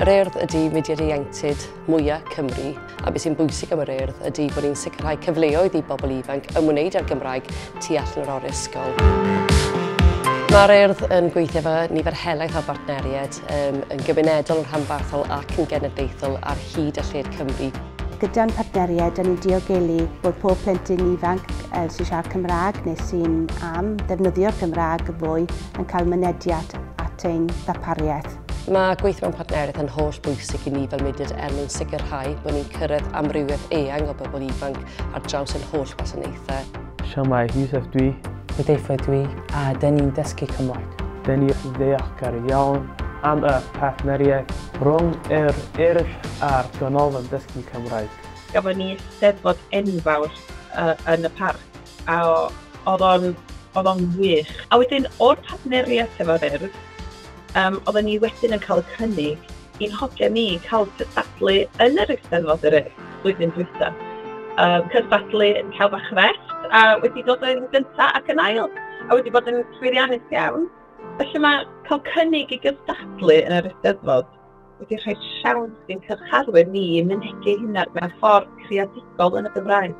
Yr Urdd ydy mudiad ieuenctid mwyaf Cymru, a beth sy'n bwysig am yr Urdd ydy bod ni'n sicrhau cyfleoedd i bobl ifanc ymwneud â'r Gymraeg tu allan yr ysgol. Mae'r Urdd yn gweithio efo nifer helaeth o bartneriaid yn gymunedol, yn rhanbarthol ac yn genedlaethol ar hyd a lled Cymru. Gyda'n partneriaid, da ni'n diogelu bod pob plentyn ifanc sy'n siarad Cymraeg neu sy'n defnyddio'r Gymraeg y fwy yn cael mynediad at ein ddarpariaeth. Mae gweithio mewn partneriaeth yn holl bwysig i ni fel mudiad mwyn sicrhau bod ni'n cyrraedd amrywiaeth eang o bobl ifanc ar draws ein holl gwasanaethau. Siamai Iwsef dwi. Gwydeithio dwi, a dyn ni'n dysgu Cymraeg. Dyn ni'n ddeallgar iawn am y partneriaeth rhwng yr Urdd a'r Ganolfan Dysgu Cymraeg. Gafon ni steddfod enfawr yn y parc, a oedd o'n wych. A wedyn o'r partneriaeth efo'r Urdd, oedden ni wedyn yn cael y cynnig i'n hogiau ni cael cystadlu yn yr Eisteddfod yr Urdd blwyddyn diwethaf. Cystadlu yn Celfach Rest, a wedi dod yn gyntaf ac yn ail, a wedi bod yn llwyddiannus iawn. Felly mae cael cynnig i gystadlu yn yr Eisteddfod wedi rhoi siawns i'n cyrcharwyr ni i mynegi hynna mewn ffordd creadigol yn y Gymraeg.